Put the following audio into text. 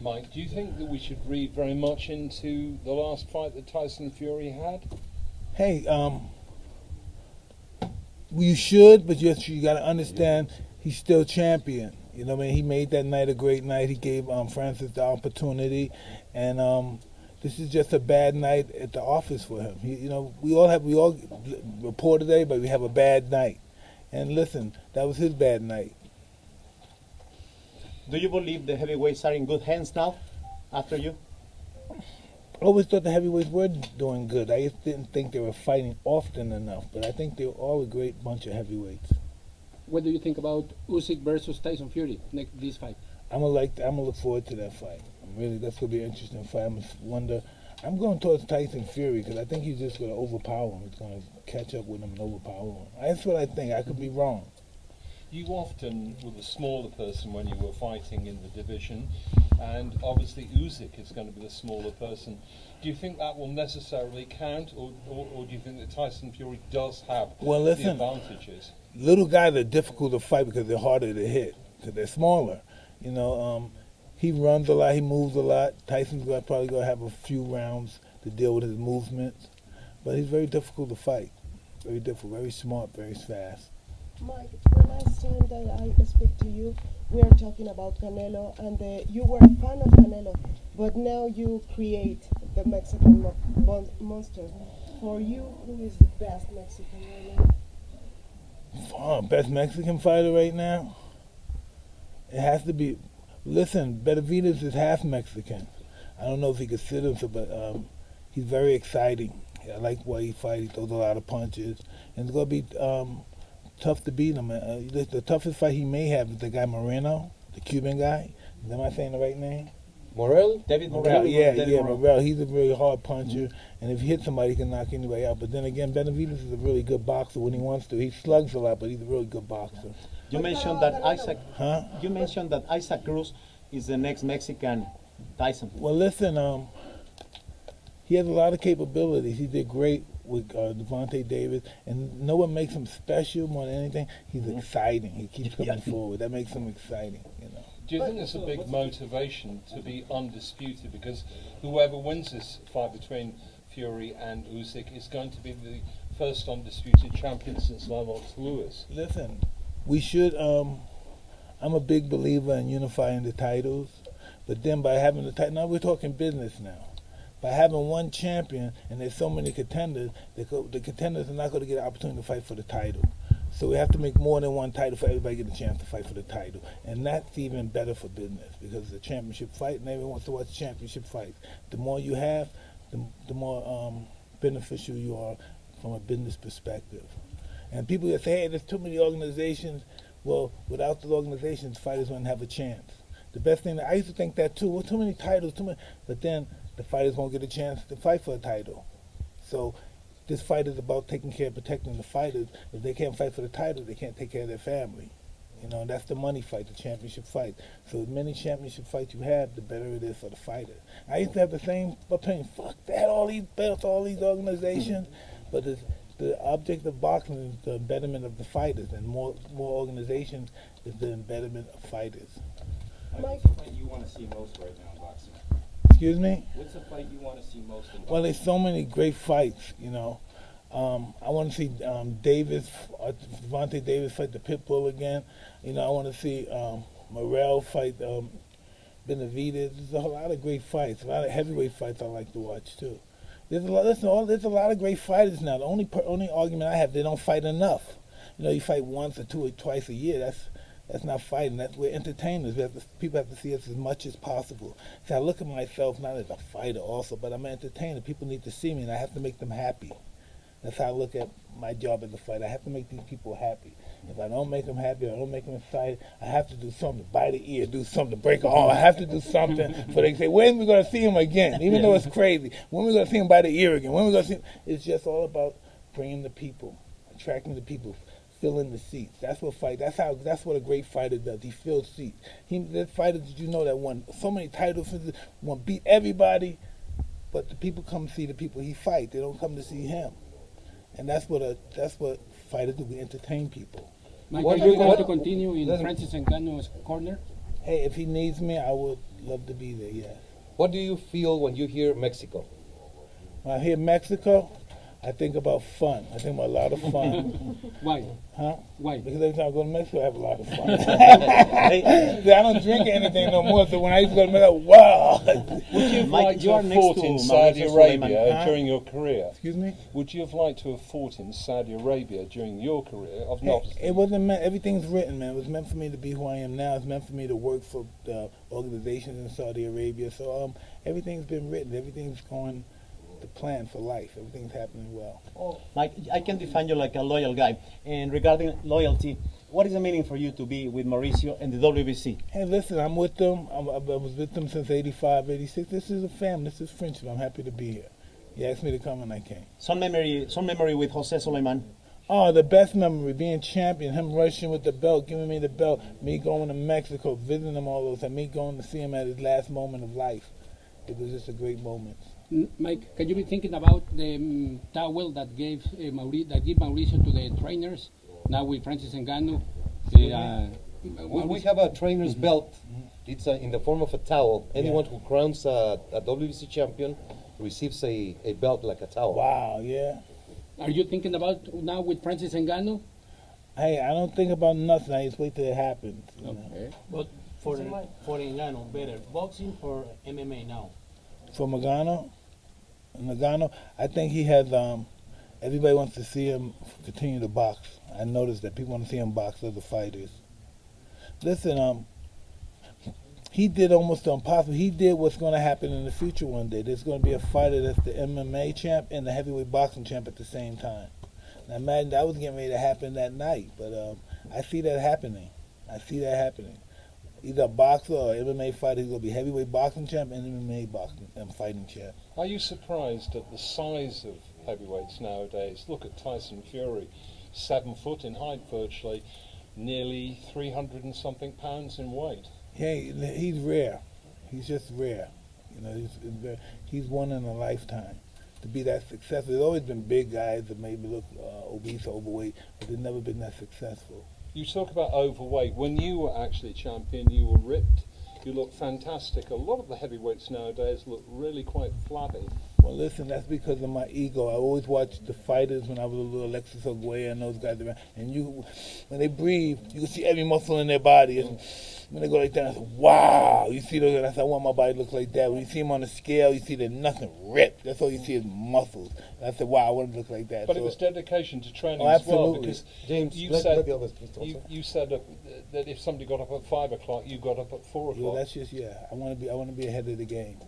Mike, do you think that we should read very much into the last fight that Tyson Fury had? Hey, you should, but you got to understand he's still champion. You know what I mean? He made that night a great night. He gave Francis the opportunity, and this is just a bad night at the office for him. We all report today, but we have a bad night. And listen, that was his bad night. Do you believe the heavyweights are in good hands now, after you? I always thought the heavyweights were doing good. I just didn't think they were fighting often enough, but I think they're all a great bunch of heavyweights. What do you think about Usyk versus Tyson Fury, this fight? I'm gonna look forward to that fight. That's gonna be an interesting fight. I'm going towards Tyson Fury because I think he's just gonna overpower him. He's gonna catch up with him and overpower him. That's what I think. I could be wrong. You often were the smaller person when you were fighting in the division, and obviously Usyk is going to be the smaller person. Do you think that will necessarily count, or do you think that Tyson Fury does have the advantages? Little guys are difficult to fight because they're harder to hit, because they're smaller. He runs a lot, he moves a lot. Tyson's probably going to have a few rounds to deal with his movements, but he's very difficult to fight. Very difficult, very smart, very fast. Mike, the last time that I speak to you, we are talking about Canelo, and you were a fan of Canelo, but now you create the Mexican monster. For you, who is the best Mexican right now? Best Mexican fighter right now? It has to be. Listen, Benavidez is half Mexican. I don't know if he considers himself, but he's very exciting. I like the way he fights. He throws a lot of punches, and it's going to be tough to beat him. The toughest fight he may have is the guy Moreno, the Cuban guy. Am I saying the right name? Morel? David Morel. Yeah, Morel. He's a really hard puncher, and if he hits somebody, he can knock anybody out. But then again, Benavidez is a really good boxer when he wants to. He slugs a lot, but he's a really good boxer. You mentioned that Isaac Cruz is the next Mexican Tyson. Well, listen, he has a lot of capabilities. He did great with Devontae Davis, and know what makes him special more than anything? He's exciting. He keeps coming forward. That makes him exciting. Do you think it's a big motivation to be undisputed? Because whoever wins this fight between Fury and Usyk is going to be the first undisputed champion since Lennox Lewis. Listen, we should. I'm a big believer in unifying the titles, but then by having the title, now we're talking business now. By having one champion and there's so many contenders, the contenders are not going to get an opportunity to fight for the title. So we have to make more than one title for everybody to get a chance to fight for the title. And that's even better for business because it's a championship fight and everyone wants to watch championship fights. The more you have, the more beneficial you are from a business perspective. And people that say, hey, there's too many organizations. Well, without the organizations, fighters wouldn't have a chance. The best thing, I used to think that too, well, too many titles, but then the fighters won't get a chance to fight for a title. So this fight is about taking care of protecting the fighters. If they can't fight for the title, they can't take care of their family. And that's the money fight, the championship fight. So as many championship fights you have, the better it is for the fighter. I used to have the same opinion, fuck that, all these belts, all these organizations. But the object of boxing is the betterment of the fighters, and more organizations is the betterment of fighters. What's the fight you want to see most right now in boxing? Excuse me? What's the fight you want to see most in boxing? Well, there's so many great fights, I want to see Devontae Davis fight the Pitbull again. I want to see Morel fight Benavidez. There's a lot of great fights, a lot of heavyweight fights I like to watch too. There's a lot of great fighters now. The only argument I have, they don't fight enough. You fight once or twice a year. That's not fighting. We're entertainers. People have to see us as much as possible. See, I look at myself not as a fighter also, but I'm an entertainer. People need to see me, and I have to make them happy. That's how I look at my job as a fighter. I have to make these people happy. If I don't make them happy, or I don't make them excited, I have to do something to bite the ear, do something to break a arm. I have to do something so they can say, when are we going to see him again? Even though it's crazy. When are we going to see him by the ear again? When are we going to see him? It's just all about bringing the people, attracting the people, filling the seats. That's what what a great fighter does. He fills seats. There's fighters that that won so many titles, won beat everybody, but the people come see the people he fights. They don't come to see him. And that's what fighters do. We entertain people. Mike, are you going to continue in Francis Ngannou's corner? Hey, if he needs me, I would Love to be there, yes. What do you feel when you hear Mexico? When I hear Mexico, I think about fun. I think about a lot of fun. Why? Huh? Why? Because every time I go to Mexico, I have a lot of fun. See, I don't drink anything no more, so when I used to go to Mexico, wow. Would you have Mike, liked you to are have next fought to in Saudi Mauricio Arabia Suleiman. during your career? Excuse me? Would you have liked to have fought in Saudi Arabia during your career? Of Hey, not. it wasn't meant, everything's written, man. It was meant for me to be who I am now. It's meant for me to work for the organizations in Saudi Arabia. So everything's been written. Everything's going the plan for life. Everything's happening well. Mike, I can define you like a loyal guy. And regarding loyalty, what is the meaning for you to be with Mauricio and the WBC? Hey, listen, I'm with them. I was with them since 85, 86. This is a family. This is friendship. I'm happy to be here. You asked me to come and I came. Some memory with Jose Suleiman. Oh, the best memory, being champion, him rushing with the belt, giving me the belt, me going to Mexico, visiting him all those times, me going to see him at his last moment of life. It was just a great moment. Mike, can you be thinking about the towel that gave Mauricio to the trainers? Now with Francis Ngannou. We have a trainer's belt. It's in the form of a towel. Anyone who crowns a WBC champion receives a belt like a towel. Wow, yeah. Are you thinking about now with Francis Ngannou? Hey, I don't think about nothing. I just wait till it happens. You know? Okay. But for Ngannou, better boxing or MMA now? For Ngannou, I think he has. Everybody wants to see him continue to box. I noticed that people want to see him box other fighters. Listen, he did almost the impossible. He did what's going to happen in the future one day. There's going to be a fighter that's the MMA champ and the heavyweight boxing champ at the same time. Now imagine that was getting ready to happen that night, but I see that happening. Either a boxer or an MMA fighter, he's going to be heavyweight boxing champ and MMA boxing and fighting champ. Are you surprised at the size of heavyweights nowadays? Look at Tyson Fury, 7 foot in height virtually, nearly 300 and something pounds in weight. Yeah, he's rare. He's just rare. You know, he's one in a lifetime. To be that successful, there's always been big guys that maybe look obese or overweight, but they've never been that successful. You talk about overweight. When you were actually champion, you were ripped. You look fantastic. A lot of the heavyweights nowadays look really quite flabby. Well, listen, that's because of my ego. I always watched the fighters when I was a little Alexis Ogueya and those guys around. And when they breathe, you can see every muscle in their body. And when they go like that, I said, wow. You see those, and I said, I want my body to look like that. When you see them on the scale, you see there's nothing ripped. That's all you see is muscles. And I said, wow, I want to look like that. But so it was dedication to training as well. Absolutely. Because James, you let said, the others please also. you said that if somebody got up at 5 o'clock, you got up at 4 o'clock. That's just, I want to be ahead of the game.